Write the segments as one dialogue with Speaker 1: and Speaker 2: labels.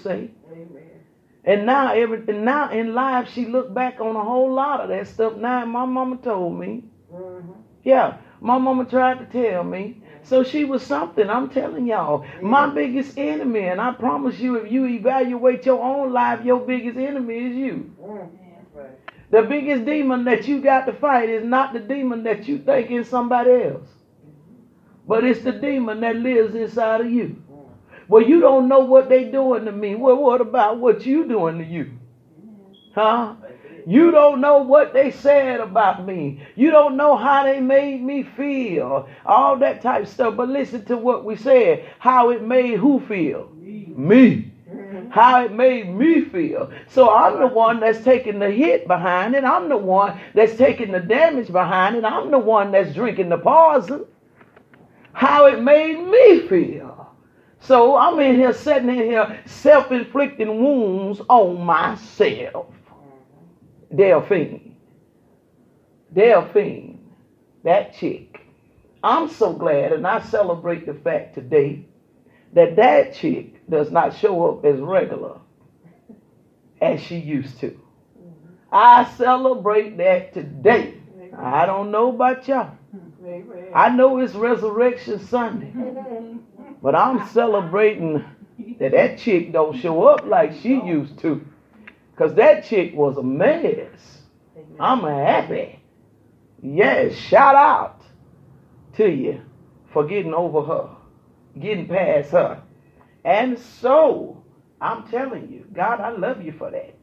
Speaker 1: say. And now in life, she looked back on a whole lot of that stuff. Now my mama told me. Yeah, my mama tried to tell me. So she was something, I'm telling y'all. My biggest enemy, and I promise you, if you evaluate your own life, your biggest enemy is you. The biggest demon that you got to fight is not the demon that you think is somebody else. But it's the demon that lives inside of you. Well, you don't know what they doing to me. Well, what about what you doing to you? Huh? You don't know what they said about me. You don't know how they made me feel. All that type of stuff. But listen to what we said. How it made who feel? Me. How it made me feel. So I'm the one that's taking the hit behind it. I'm the one that's taking the damage behind it. I'm the one that's drinking the poison. How it made me feel. So I'm in here sitting in here self-inflicting wounds on myself. Delphine, that chick. I'm so glad, and I celebrate the fact today that chick does not show up as regular as she used to. I celebrate that today. I don't know about y'all. I know it's Resurrection Sunday, but I'm celebrating that chick don't show up like she used to. Because that chick was a mess. I'm happy. Yes, shout out to you for getting over her, getting past her. And so, I'm telling you, God, I love you for that.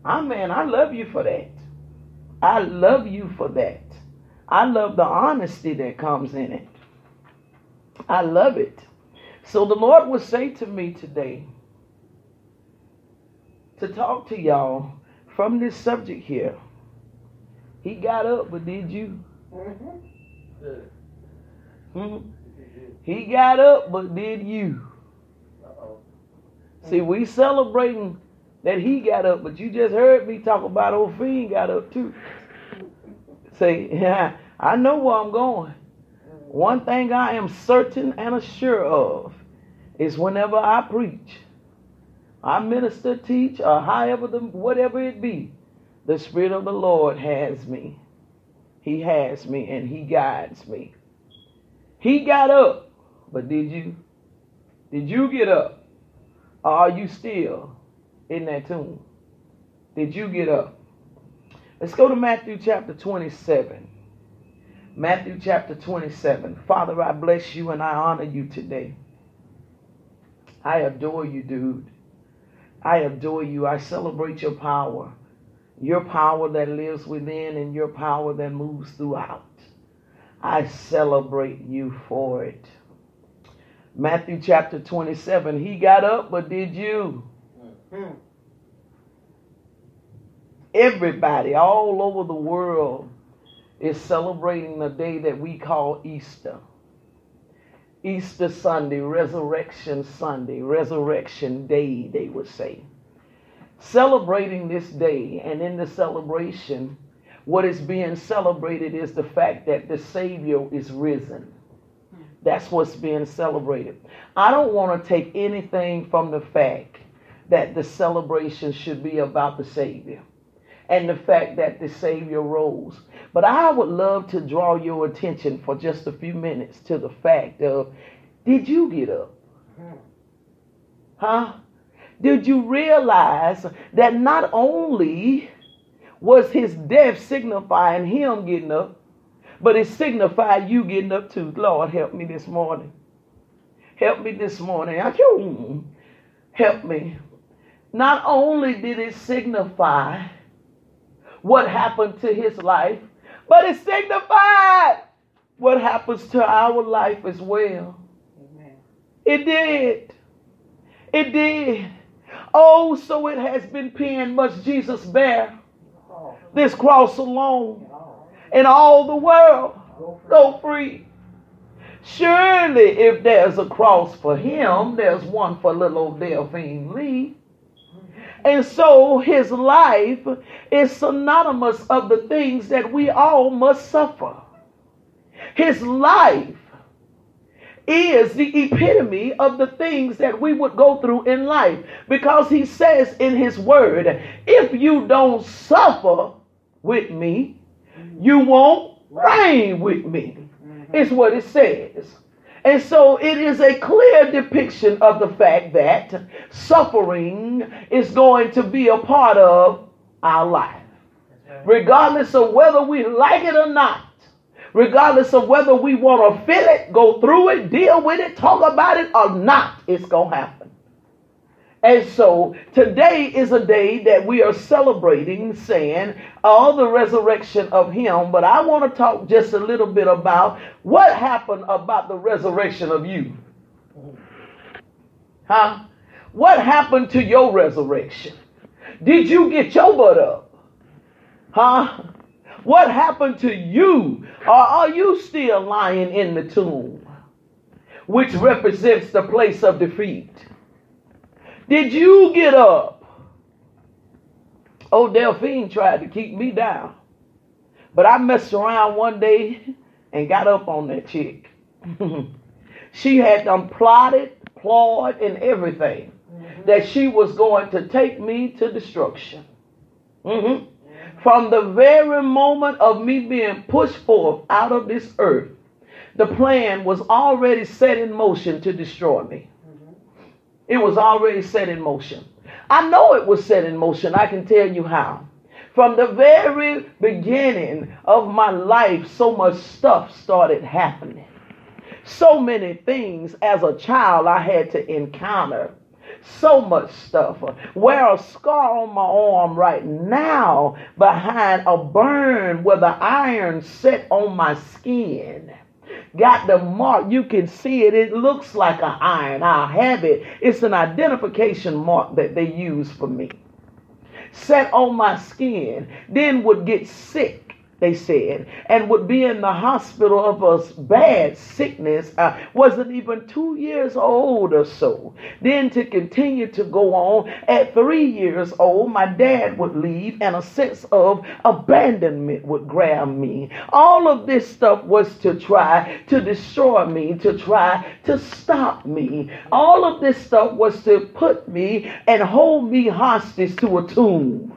Speaker 1: I love you for that. I love you for that. I love the honesty that comes in it. I love it. So the Lord would say to me today, to talk to y'all from this subject here. He got up, but did you? He got up, but did you? See, we celebrating that he got up, but you just heard me talk about old Msphine got up too. Say, yeah, I know where I'm going. One thing I am certain and assured of is whenever I preach, I minister, teach, or whatever it be, the Spirit of the Lord has me. He has me and he guides me. He got up, but did you? Did you get up? Or are you still in that tomb? Did you get up? Let's go to Matthew chapter 27. Matthew chapter 27. Father, I bless you and I honor you today. I adore you, dude. I adore you. I celebrate your power that lives within and your power that moves throughout. I celebrate you for it. Matthew chapter 27. He got up, but did you? Everybody all over the world is celebrating the day that we call Easter. Easter Sunday, Resurrection Sunday, Resurrection Day, they would say. Celebrating this day, and in the celebration, what is being celebrated is the fact that the Savior is risen. That's what's being celebrated. I don't want to take anything from the fact that the celebration should be about the Savior and the fact that the Savior rose. But I would love to draw your attention for just a few minutes to the fact of, did you get up? Huh? Did you realize that not only was his death signifying him getting up, but it signified you getting up too? Lord, help me this morning. Help me this morning. Help me. Not only did it signify what happened to his life, but it signified what happens to our life as well. Amen. It did. It did. Oh, so it has been penned, must Jesus bear this cross alone, and all the world go free. Surely if there's a cross for him, there's one for little old Delphine Lee. And so his life is synonymous of the things that we all must suffer. His life is the epitome of the things that we would go through in life, because he says in his word, if you don't suffer with me, you won't reign with me. It's what it says. And so it is a clear depiction of the fact that suffering is going to be a part of our life, regardless of whether we like it or not. Regardless of whether we want to feel it, go through it, deal with it, talk about it or not, it's going to happen. And so today is a day that we are celebrating, saying all the resurrection of him. But I want to talk just a little bit about what happened about the resurrection of you. Huh? What happened to your resurrection? Did you get your butt up? Huh? What happened to you? Or are you still lying in the tomb, which represents the place of defeat? Did you get up? Old Delphine tried to keep me down, but I messed around one day and got up on that chick. She had done plotted, clawed, and everything that she was going to take me to destruction. From the very moment of me being pushed forth out of this earth, the plan was already set in motion to destroy me. It was already set in motion. I know it was set in motion. I can tell you how. From the very beginning of my life, so much stuff started happening. So many things as a child I had to encounter. So much stuff. Wear a scar on my arm right now behind a burn where the iron set on my skin. Got the mark. You can see it. It looks like an iron. I'll have it. It's an identification mark that they use for me. Set on my skin. Then would get sick, they said, and would be in the hospital of a bad sickness. I wasn't even 2 years old or so. Then to continue to go on, at 3 years old, my dad would leave and a sense of abandonment would grab me. All of this stuff was to try to destroy me, to try to stop me. All of this stuff was to put me and hold me hostage to a tomb.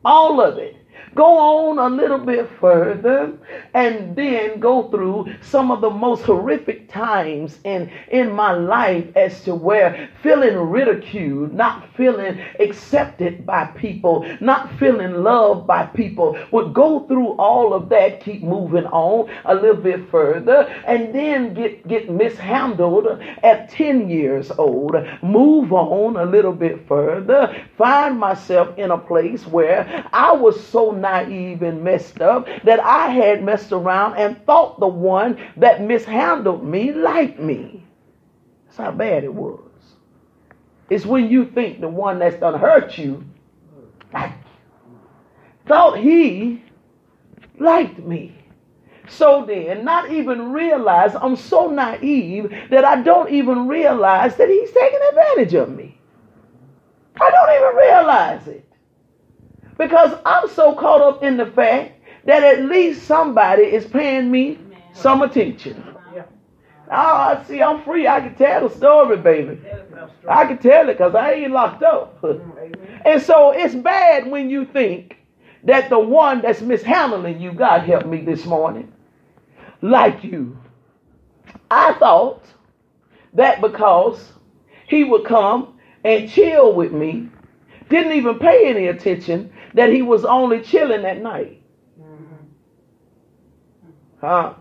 Speaker 1: All of it. Go on a little bit further and then go through some of the most horrific times in my life as to where feeling ridiculed, not feeling accepted by people, not feeling loved by people, would go through all of that, keep moving on a little bit further, and then get mishandled at 10 years old, move on a little bit further, find myself in a place where I was so naive and messed up that I had messed around and thought the one that mishandled me liked me. That's how bad it was. It's when you think the one that's done hurt you liked you. Thought he liked me. So then, not even realize, I'm so naive that I don't even realize that he's taking advantage of me. I don't even realize it. Because I'm so caught up in the fact that at least somebody is paying me some attention. Oh, see, I'm free. I can tell the story, baby. I can tell it because I ain't locked up. And so it's bad when you think that the one that's mishandling you, God help me this morning, like you. I thought that because he would come and chill with me, didn't even pay any attention, that he was only chilling at night. Huh?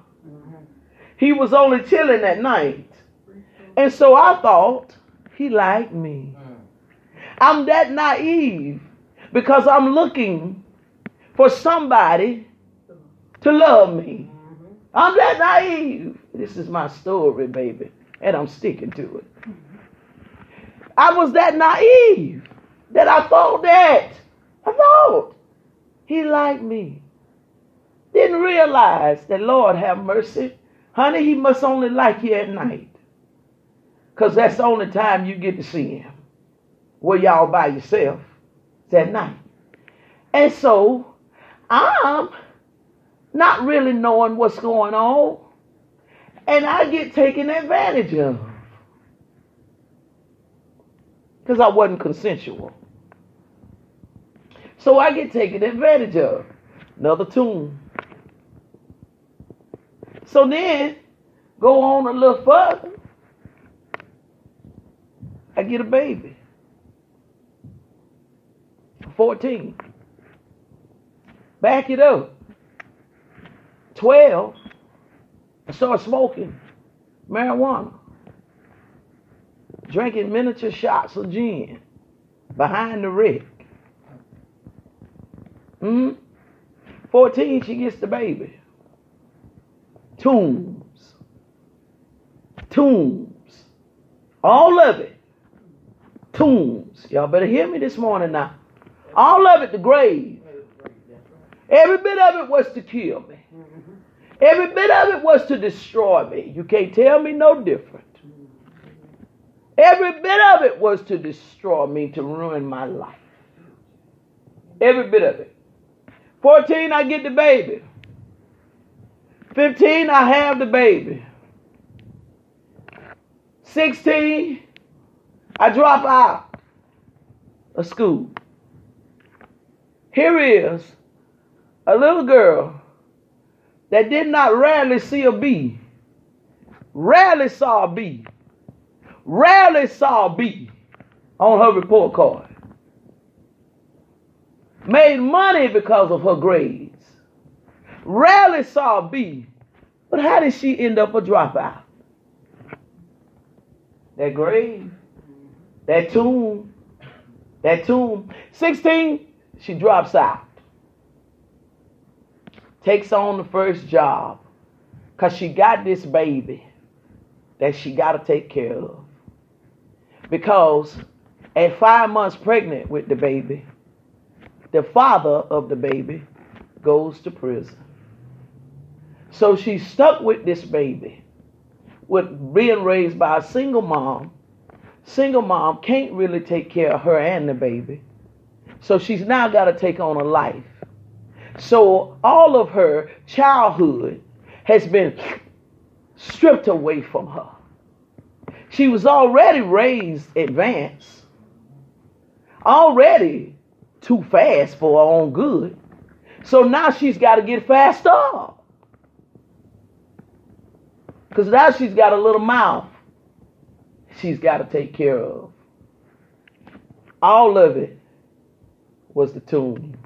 Speaker 1: He was only chilling at night. And so I thought he liked me. I'm that naive because I'm looking for somebody to love me. I'm that naive. This is my story, baby, and I'm sticking to it. I was that naive that I thought he liked me. Didn't realize that, Lord have mercy, honey, he must only like you at night. Because that's the only time you get to see him. Where y'all by yourself. It's at night. And so I'm not really knowing what's going on. And I get taken advantage of. Because I wasn't consensual. So I get taken advantage of. Another tune. So then, go on a little further. I get a baby. 14. Back it up. 12. I started smoking marijuana. Drinking miniature shots of gin behind the wreck. 14, she gets the baby. Tombs. All of it. Tombs. Y'all better hear me this morning now. All of it, the grave. Every bit of it was to kill me. Every bit of it was to destroy me. You can't tell me no different. Every bit of it was to destroy me, to ruin my life. Every bit of it. 14, I get the baby. 15, I have the baby. 16, I drop out of school. Here is a little girl that did not rarely see a bee. Rarely saw a bee. Rarely saw a bee on her report card. Made money because of her grades. Rarely saw a bee. But how did she end up a dropout? That grave. That tomb. 16, she drops out. Takes on the first job. Because she got this baby that she got to take care of. Because at 5 months pregnant with the baby, the father of the baby goes to prison. So she's stuck with this baby, with being raised by a single mom. Single mom can't really take care of her and the baby. So she's now got to take on a life. So all of her childhood has been stripped away from her. She was already raised advanced, already too fast for her own good. So now she's got to get faster. Because now she's got a little mouth she's got to take care of. All of it was the tomb.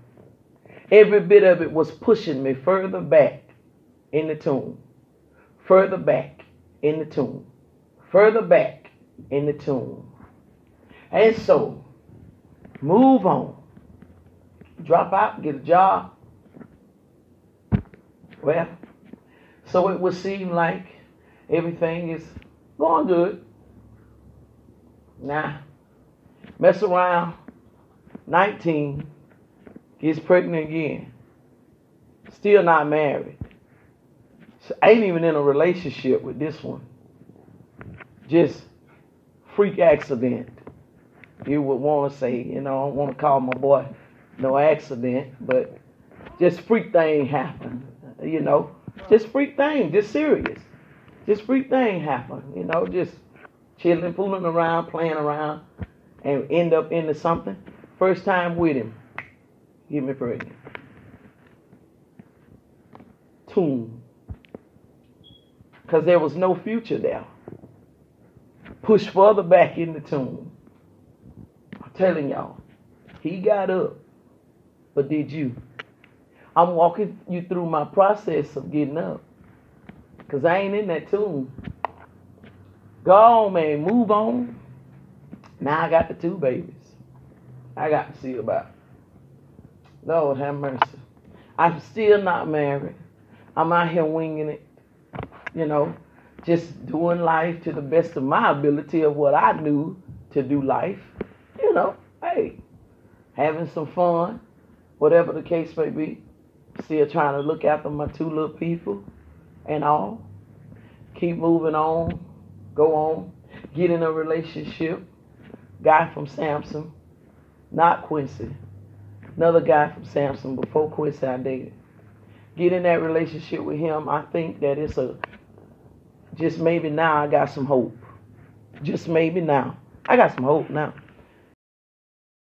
Speaker 1: Every bit of it was pushing me further back in the tomb. Further back in the tomb. Further back in the tomb. And so, move on. Drop out, get a job. Well, so it would seem like everything is going good. Now, mess around, 19, gets pregnant again. Still not married. So ain't even in a relationship with this one. Just freak accident. You would want to say, I don't want to call my boy no accident, but just freak thing happened. Just freak thing, just serious. Just freak thing happened, just chilling, fooling around, playing around, and end up into something. First time with him, get me pregnant. Tomb. Because there was no future there. Push further back in the tomb. I'm telling y'all, he got up, but did you? I'm walking you through my process of getting up. Because I ain't in that tomb. Go on, man. Move on. Now I got the 2 babies. I got to see about it. Lord have mercy. I'm still not married. I'm out here winging it. Just doing life to the best of my ability of what I knew to do life. Hey, having some fun. Whatever the case may be. Still trying to look after my 2 little people. And all. Keep moving on. Go on. Get in a relationship. Guy from Samson. Not Quincy. Another guy from Samson before Quincy I dated. Get in that relationship with him. I think that it's just maybe now I got some hope. Just maybe now. I got some hope now.